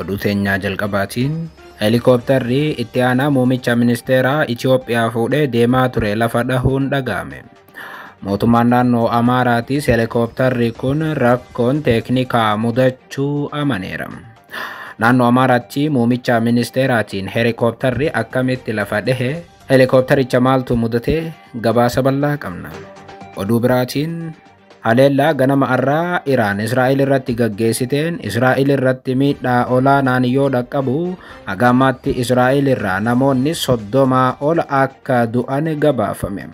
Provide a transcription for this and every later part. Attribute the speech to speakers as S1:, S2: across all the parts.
S1: oduu teenyaa jalqabaatiin helikoophtarri itti aanaa muummicha ministeeraa Itoophiyaa fuudhee deemaa ture lafa dhahuun dhaga'ame. Mootummaan naannoo Amaaraatis helikoophtarri kun rakkoon teeknikaa mudachuu amaneera. Naannoo Amaaraatti muummicha ministeeraatiin helikoophtarri akkamitti lafa dhahe? Helikoophtericha maaltu mudate? Gabaasa bal'aa qabna. Oduu biraatiin haleellaa ganama irraa Iraan Israa'el irratti gaggeessiteen Israa'el irratti miidhaa olaanaan yoo dhaqqabu haga ammaatti Israa'el irraa namoonni 30 ol akka du'an gabaafame.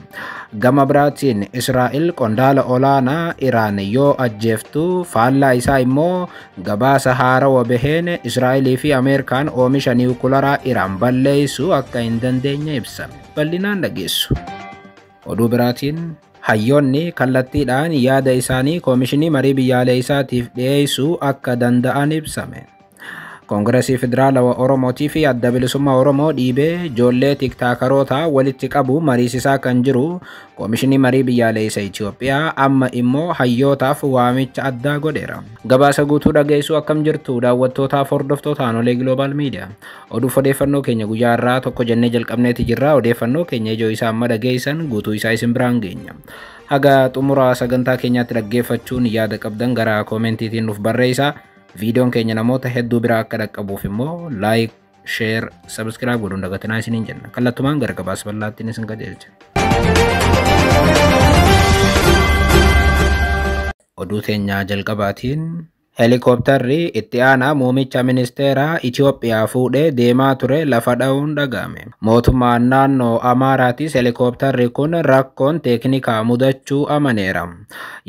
S1: Gama biraatiin Israa'el qondaala olaanaa Iraan yoo ajjeeftu faallaa isaa immoo gabaasa haarawaa baheen Israa'elii fi Ameerikaan oomisha niwukilaraa Iraan balleessuu akka hin dandeenye ibsa. Bal'inaan dhageessu. Oduu biraatiin hayyoonni kallattiidhaan yaada isaanii koomishinii marii biyyaalessaatiif dhiyeessuu akka danda'an ibsame. Koongireesii Federaalawaa Oromootii fi Adda Bilisummaa Oromoo dhiibee ijoollee tiktaakaroota walitti qabu mariisisaa kan jiru koomishinii marii biyyaalessaa Itoophiyaa amma immoo hayyootaaf waamicha addaa godheera. Gabaasa guutuu dhageessuu akkam jirtu daawwattootaaf hordoftootaan olee Global Media. Oduuf odeeffannoo keenya guyyaa irraa tokko jennee jalqabneeti jirra. Odeeffannoo keenya ijoo isaa amma dhageessan guutuu isaa isin biraan geenya. Haga xumura sagantaa keenyaatti dhaggeeffachuun yaada qabdan gara koomentiitiin nuuf barreessaa. Videoon keenya namoota hedduu biraa akka dhaqqabuuf immoo like, share, subscribe godhuun dagatinaa isiniin jenna. Kallattumaan gara gabaasa bal'aattiin isin qajeelcha. Oduu teenyaa jalqabaatiin helikoophtarri itti aanaa muummicha ministeeraa Itoophiyaa fuudhee deemaa ture lafa dhahuun dhaga'ame. Mootummaan naannoo Amaaraatis helikoophtarri kun rakkoon teeknikaa mudachuu amaneera.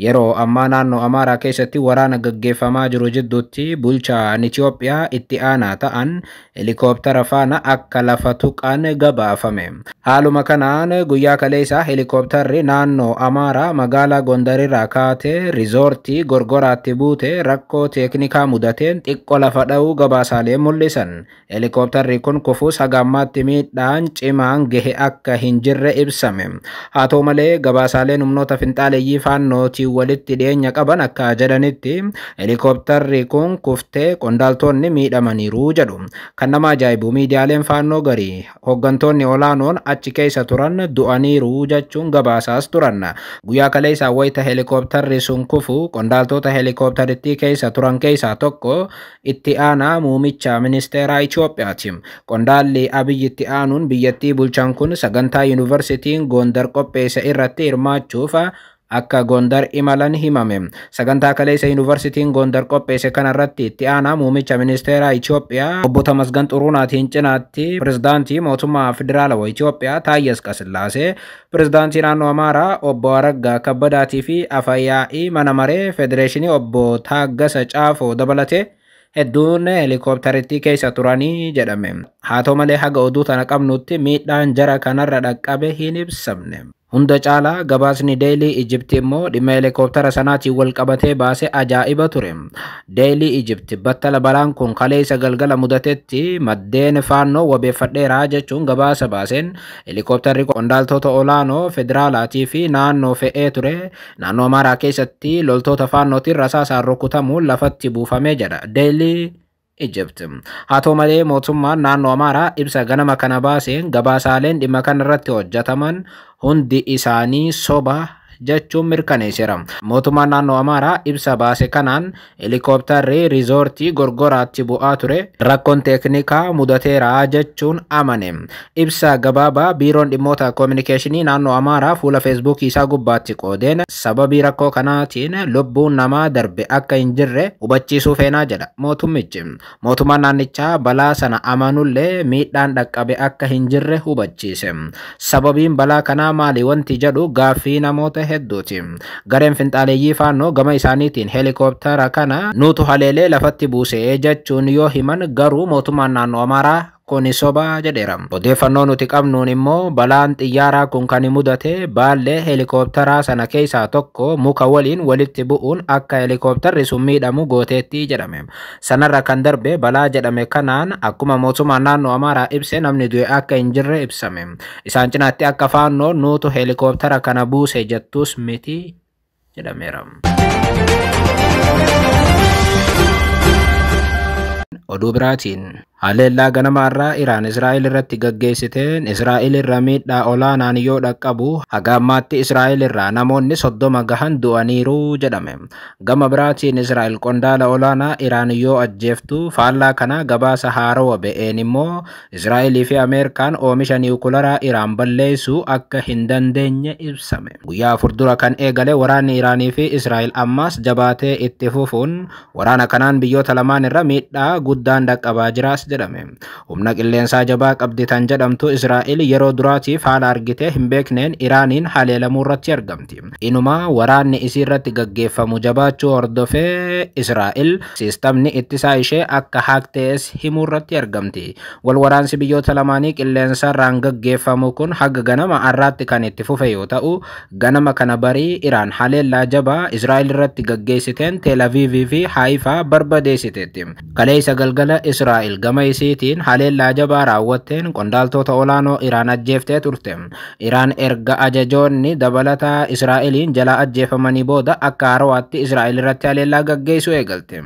S1: Yeroo ammaa naannoo Amaaraa keessatti waraana gaggeeffamaa jiru jidduutti bulchaan Itoophiyaa itti aanaa ta'an helikoophtara faana akka lafa tuqan gabaafame. Haaluma kanaan guyyaa kaleessaa helikoophtarri naannoo Amaaraa magaalaa Gondarirraa kaatee riizoortii Gorgoraatti buute rakkoo teeknikaa mudateen xiqqoo lafa dha'uu gabaasaalee mul'isan. Helikoophtarri kun kufuus haga ammaatti miidhaan cimaan gahe akka hin jirre ibsame. Haa ta'u malee gabaasaaleen humnoota finxaaleeyyii faannootiin walitti dhiyeenya qaban akka jedhanitti helikoophtarri kun kuftee qondaaltonni miidhamaniiru jedhu. Kan nama ajaa'ibu miidiyaaleen faannoo garii hooggantoonni olaanoon achi keessa turan du'aniiru jechuun gabaasaas turan. Guyyaa kaleessaa wayita helikoophtarri sun kufu qondaaltota helikoophtarittii keessa turan keessaa tokko itti aanaa muummicha ministeeraa Itoophiyaati. Qondaalli Abiyyi itti aanuun biyyattii bulchan kun sagantaa yuunivarsiitiin Gondar qopheesse irratti hirmaachuuf akka Gondar imalan himame. Sagantaa kaleessa yuunivarsiitiin Gondar qopheesse kanarratti itti aanaa muummicha ministeeraa Itoophiyaa obbo Tamasgan Xuruunaatiin cinaatti pirezidaantii mootummaa federaalawaa Itoophiyaa Taayye Asqasillaasee, pirezidaantii naannoo Amaaraa obbo Araggaa Kabbadaatii fi afayyaa'ii mana maree federeeshinii obbo Taaggasa Caafoo dabalatee hedduun helikoophtarittii keessa turanii jedhame. Haa ta'u malee haga oduu tana qabnutti miidhaan jara kanarra dhaqqabe hin ibsamne. Hunda caalaa gabaasni Daily Egypt immoo dhimma helikoophtara sanaatiin wal qabatee baase ajaa'iba ture. Daily Egypt battala balaan kun kaleessa galgala mudatetti maddeen faannoo wabeeffadheeraa jechuun gabaasa baaseen helikoophtarri qondaaltota olaanoo federaalaatii fi naannoo fe'ee ture. Naannoo Amaaraa keessatti loltoota faannootiin rasaasaan rukutamuun lafatti buufamee jedha Daily Egypt. Haa ta'u malee mootummaan naannoo Amaaraa ibsa ganama kana baaseen gabaasaaleen dhimma kanarratti hojjetaman hundi isaanii soba jechuun mirkaneesseera. Mootummaan naannoo Amaaraa ibsa baase kanaan helikoophtarri riizoortii Gorgoraatti bu'aa ture rakkoon teeknikaa mudateera jechuun amane. Ibsa gabaabaa biiroon dhimmoota koominikeeshinii naannoo Amaaraa fuula feesbuukii isaa gubbaatti qoodeen sababii rakkoo kanaatiin lubbuun namaa darbe akka hin jirre hubachiisuu feenaa jedha mootummichi. Mootummaan naannichaa balaa sana amanullee miidhaan dhaqqabe akka hin jirre hubachiise. Sababiin balaa kanaa maali wanti jedhu gaaffii namoota hedduuti. Gareen finxaaleeyyii faannoo gama isaaniitiin helikoophtara kana nuutu haleelee lafatti buuse jechuun yoo himan garuu mootummaan naannoo Amaaraa kuni soba jedheera. Odeeffannoo nuti qabnuun immoo balaan xiyyaaraa kun kan mudate baallee helikoophtaraa sana keessaa tokko muka waliin walitti bu'uun akka helikoophtarri sun miidhamu gooteetti jedhame. Sanarra kan darbe balaa jedhame kanaan akkuma mootummaan naannoo Amaaraa ibse namni du'e akka hin jirre ibsame. Isaan cinaatti akka faannoo nuutu helikoophtara kana buuse jettus miti jedhameera. oduu biraatiin haleellaa ganamarraa Iraan Israa'el irratti gaggeessiteen Israa'el irra miidhaa olaanaan yoo dhaqqabu haga ammaatti Israa'el irraa namoonni 30 gahan du'aniiru jedhame. Gama biraatiin Israa'el qondaala olaanaa Iraan yoo ajjeeftu faallaa kana gabaasa haarawaa ba'een immoo Israa'elii fi Ameerikaan oomisha niwukilaraa Iraan balleessuu akka hin dandeenye ibsame. Guyyaa afur dura kan eegale waraanni Iraanii fi Israa'el ammas jabaatee itti fufuun waraana kanaan biyyoota lamaan irra miidhaa guddaan dhaqqabaa jiraas jedhame. Humna qilleensaa jabaa qabdi tan jedhamtu Israa'el yeroo duraatiif haala argitee hin beekneen Iraaniin haleelamuu irratti argamti. Inuma waraanni isii irratti gaggeeffamu jabaachuu hordofee Israa'el siistamni ittisaa ishee akka haaktees himuu irratti argamti. Wal waraansi biyyoota lamaanii qilleensarraan gaggeeffamu kun haga ganama har'aatti kan itti fufe yoo ta'u, ganama kana barii Iraan haleellaa jabaa Israa'el irratti gaggeessiteen Teel Aviivii fi Haayifaa barbadeessiteetti. Kaleessa galgala Israa'el gama isiitiin haleellaa jabaa raawwatteen qondaaltota olaanoo Iraan ajjeeftee turte. Iraan erga ajajoonni dabalataa Israa'eliin jala ajjeefamanii booda akka haarawaatti Israa'el irratti haleellaa gaggeessuu eegalte.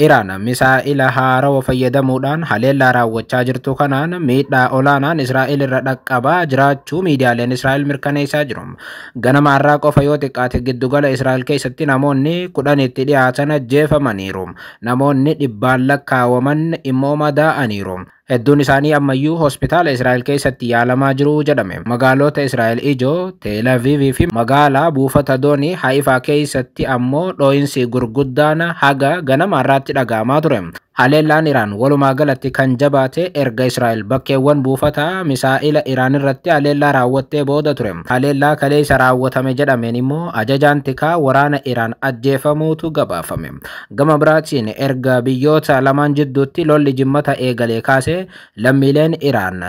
S1: Iraan misaa'ila haarawaa fayyadamuudhaan haleellaa raawwachaa jirtu kanaan miidhaa olaanaan Israa'el irra dhaqqabaa jiraachuu miidiyaaleen Israa'el mirkaneessaa jiru. Ganama har'aa qofa yoo xiqqaate giddugala Israa'el keessatti namoonni 10 itti dhiyaatan ajjeefamaniiru. Namoonni 100 lakkaawaman immoo madaa'aniiru. Hedduun isaanii ammayyuu hospitaala Israa'el keessatti yaalamaa jiru jedhame. Magaalota Israa'el ijoo Teel Aviivii fi magaalaa buufata doonii Haayifaa keessatti ammoo dhoo'insi gurguddaan haga ganama har'aatti dhaga'amaa ture. Haleellaan Iraan walumaa galatti kan jabaate erga Israa'el bakkeewwan buufataa misaa'ila Iraan irratti haleellaa raawwattee booda ture. Haleellaa kaleessa raawwatame jedhameen immoo ajajaan tikaa waraana Iraan ajjeefamuutu gabaafame. Gama biraatiin erga biyyoota lamaan jidduutti lolli jimmata eegalee kaasee lammiileen Iraan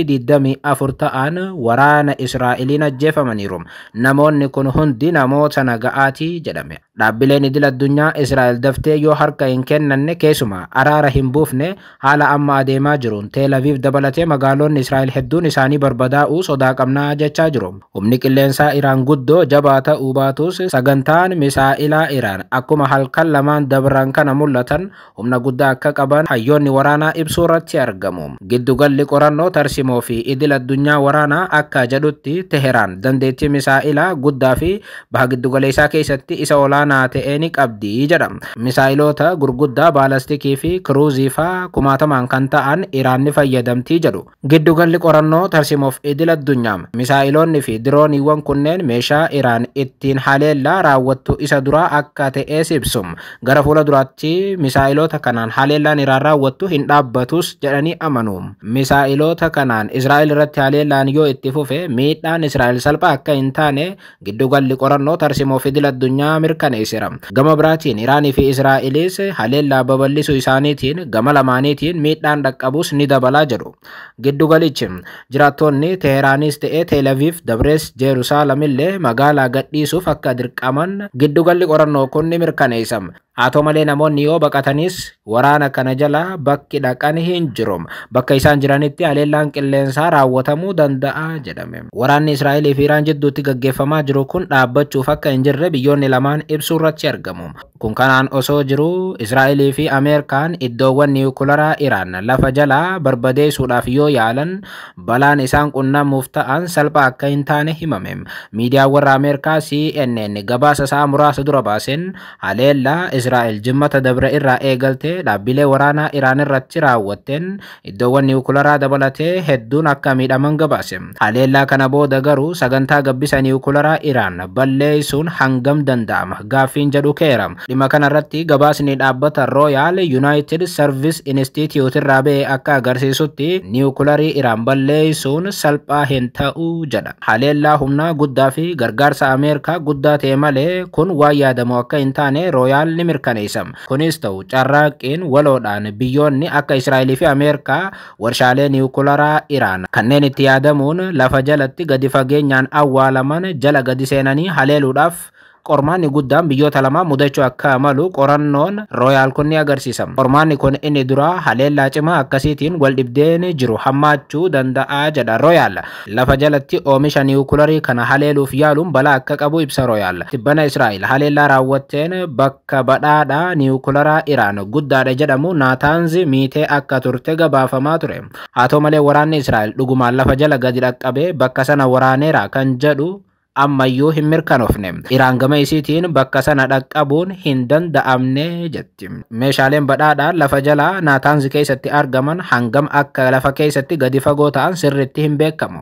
S1: 224 ta'an waraana Israa'eliin ajjeefamaniiru. Namoonni kun hundi namoota naga'aatii jedhame. Dhaabbileen idil addunyaa Israa'el daftee yoo harka hin kennanne keessuma araara hin buufne haala amma adeemaa jiruun Teel Aviiv dabalatee magaalonni Israa'el hedduun isaanii barbadaa'uu sodaa qabnaa jechaa jiru. Humni qilleensaa Iraan guddoo jabaa ta'uu baatus sagantaan misaa'ilaa Iraan akkuma halkan lamaan dabran kana mul'atan humna guddaa akka qaban hayyoonni waraanaa ibsuu irratti argamu. Giddugalli qorannoo tarsimoo fi idil addunyaa waraanaa akka jedhutti Teheraan dandeettii misaa'ilaa guddaa fi baha giddugaleessaa keessatti isa olaanaa ta'e ni qabdi jedha. Misaa'ilota gurguddaa baalastikii fi kiruuzii faa kumaatamaan kan ta'an Iraan ni fayyadamtii jedhu. Giddugalli qorannoo tarsimoof idil addunyaa misaa'ilonni fi dirooniiwwan kunneen meeshaa Iraan ittiin haleellaa raawwattu isa duraa akka ta'es ibsu. Gara fuula duraatti misaa'ilota kanaan haleellaan Iraan raawwattu hin dhaabbatus jedhanii amanu. Misaa'ilota kanaan Israa'el irratti haleellaan yoo itti fufe miidhaan Israa'el salphaa akka hin taane giddugalli qorannoo tarsimoof idil addunyaa mirkaneessira. Gama biraatiin Iraanii fi Israa'elis haleellaa babal'isuu isaaniitiin gama lamaaniitiin miidhaan dhaqqabus ni dabalaa jedhu. Giddugalichi jiraattonni Teheraanis ta'ee Teel Aviiv dabrees Jeruusaalem illee magaalaa gadhiisuuf akka dirqaman giddugalli qorannoo kun ni mirkaneessa. Haa ta'u malee namoonni yoo baqatanis waraana kana jala bakki dhaqan hin jiru. Bakka isaan jiranitti haleellaan qilleensaa raawwatamuu danda'a jedhame. Waraanni Israa'elii fi Iraan jidduutti gaggeeffamaa jiru kun dhaabbachuuf akka hin jirre biyyoonni lamaan ibsuu irratti argamu. Kun kanaan osoo jiru Israa'elii fi Ameerikaan iddoowwan niwukilaraa Iraan lafa jalaa barbadeessuudhaaf yoo yaalan balaan isaan qunnamuuf ta'an salphaa akka hin taane himame. Miidiyaan warra Ameerikaa CNN gabaasa isaa muraasa dura baaseen haleellaa Israa'el jimmata dabre irraa eegaltee dhaabbilee waraanaa Iraan irratti raawwatteen iddoowwan niwukilaraa dabalatee hedduun akka miidhaman gabaase. Haleellaa kana booda garuu sagantaa gabbisa niwukilaraa Iraan balleessuun hangam danda'ama gaaffiin jedhu keera. Dhimma kanarratti gabaasni dhaabbata Royal United Service Institute irraa ba'e akka agarsiisutti niwukilarii Iraan balleessuun salphaa hin ta'u jedha. Haleellaa humnaa guddaa fi gargaarsa Ameerikaa guddaa ta'e malee kun waan yaadamu akka hin taane Royal ni mirkaneessa. Kunis ta'u carraaqqiin waloodhaan biyyoonni akka Israa'elii fi Ameerikaa warshaalee niwukilaraa Iraan kanneen itti yaadamuun lafa jalatti gadi fageenyaan awwaalaman jala gadi seenanii haleeluudhaaf qormaanni guddaan biyyoota lamaa mudachuu akka malu qorannoon Royal kun ni agarsiisa. Qormaanni kun inni dura haleellaa cimaa akkasiitiin wal dhibdeen jiru hammaachuu danda'a jedha Royal. Lafa jalatti oomisha niwukularii kana haleeluuf yaaluun balaa akka qabu ibsa Royal. Tibbana Israa'el haleellaa raawwatteen bakka badhaadhaa niwukularaa Iraan guddaadha jedhamu Naataanz miitee akka turte gabaafamaa ture. Haa ta'u malee waraanni Israa'el dhugumaan lafa jala gadi dhaqqabee bakka sana waraaneera kan jedhu ammayyuu hin mirkanoofne. Iraan gama isiitiin bakka sana dhaqqabuun hin danda'amne jetti. Meeshaaleen badhaadhaa lafa jalaa Naataanz keessatti argaman hangam akka lafa keessatti gadi fagoo ta'an sirriitti hin beekamu.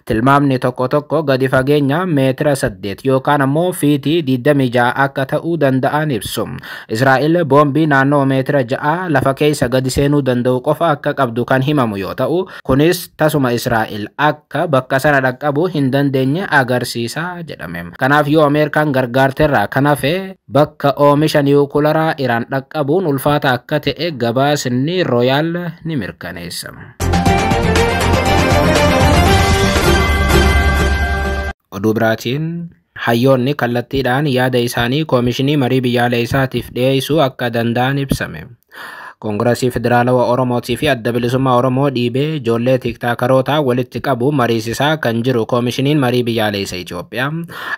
S1: Tilmaamni tokko tokko gadi fageenya meetira 8 yookaan ammoo fiitii 26 akka ta'uu danda'an ibsu. Israa'el boombii naannoo meetira 6 lafa keessa gadi seenuu danda'u qofa akka qabdu kan himamu yoo ta'u, kunis tasuma Israa'el akka bakka sana dhaqqabuu hin dandeenye agarsiisa jedhame. Kanaaf yoo Ameerikaan gargaarteerraa kan hafe bakka oomisha niwukularaa Iraan dhaqqabuun ulfaata akka ta'e gabaasni Royal ni mirkaneessa. Oduu biraatiin hayyoonni kallattiidhaan yaada isaanii koomishinii marii biyyaalessaatiif dhiyeessuu akka danda'an ibsame. Koongirasii Federaalawaa Oromootii fi Adda Bilisummaa Oromoo dhiibee ijoollee tiiktaakaroota walitti qabu mariisisaa kan jiru koomishiniin marii biyyaalessaa Itoophiyaa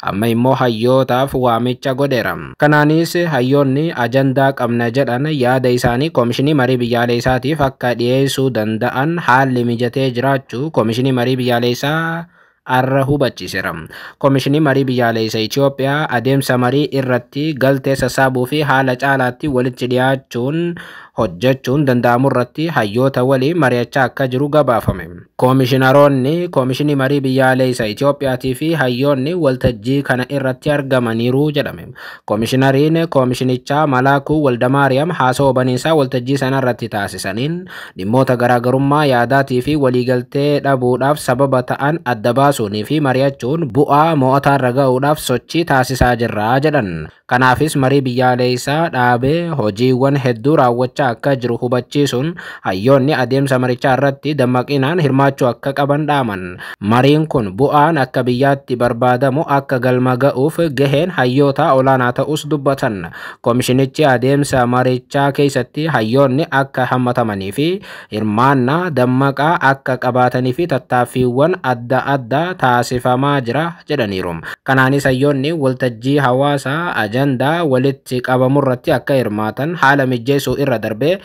S1: amma immoo hayyootaaf waamicha godheera. Kanaanis hayyoonni ajandaa qabna jedhan yaada isaanii koomishinii marii biyyaalessaatiif akka dhiyeessuu danda'an haalli mijatee jiraachuu koomishinii marii biyyaalessaa arra hubachiiseera. Koomishinii marii biyyaalessaa Itoophiyaa adeemsa marii irratti galtee sassaabuu fi haala caalaatti walitti dhiyaachuun hojjechuun danda'amu irratti hayyoota waliin mari'achaa akka jiru gabaafame. Koomishinaroonni koomishinii marii biyyaalessaa Itoophiyaatii fi hayyoonni waltajjii kana irratti argamaniiru jedhame. Koomishinariin koomishinichaa Malaakuu Waldamaariyaam haasawaa baniinsaa waltajjii sana irratti taasisaniin dhimmoota garaagarummaa yaadaatii fi waliigaltee dhabuudhaaf sababa ta'an adda baasuunii fi mari'achuun bu'aa mo'ataa irra ga'uudhaaf sochii taasisaa jirra jedhan. Kanaafis marii biyyaalessaa dhaabee hojiiwwan hedduu raawwachaa akka jiru hubachiisuun hayyoonni adeemsa marichaa irratti dammaqinaan hirmaachuu akka qaban dhaaman. Mariin kun bu'aan akka biyyaatti barbaadamu akka galma ga'uuf gaheen hayyoota olaanaa ta'us dubbatan. Koomishinichi adeemsa marichaa keessatti hayyoonni akka hammatamanii fi hirmaannaa dammaqaa akka qabaatanii fi tattaaffiiwwan adda addaa taasifamaa jira jedhaniiru. Kanaanis hayyoonni waltajjii hawaasaa ajandaa walitti qabamurratti akka hirmaatan haala mijeessuu irra darbee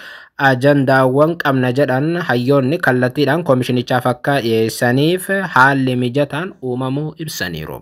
S1: ajandaawwan qabna jedhan hayyoonni kallattiidhaan koomishinichaaf akka dhiyeessaniif haalli mijataan uumamuu ibsaniiru.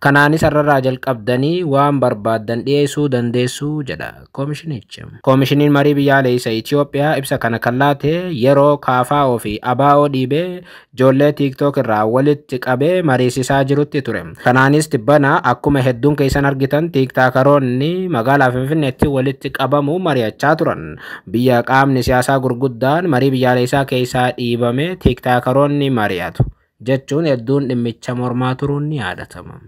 S1: Kanaanis har'arraa jalqabdanii waan barbaadan dhiyeessuu dandeessuu jedha koomishinichi. Koomishiniin marii biyyaalessaa Itoophiyaa ibsa kana kan laate yeroo KFO fi ABO dhiibee ijoollee TikTok irraa walitti qabee mariisisaa jirutti ture. Kanaanis tibbana akkuma hedduun keessan argitan tiiktaakaroonni magaalaa Finfinneetti walitti qabamuu mari'achaa turan. Biyya qaamni siyaasaa gurguddaan marii biyyaalessaa keessaa dhiibame tiiktaakaroonni mari'atu jechuun hedduun dhimmicha mormaa turuun ni yaadatama.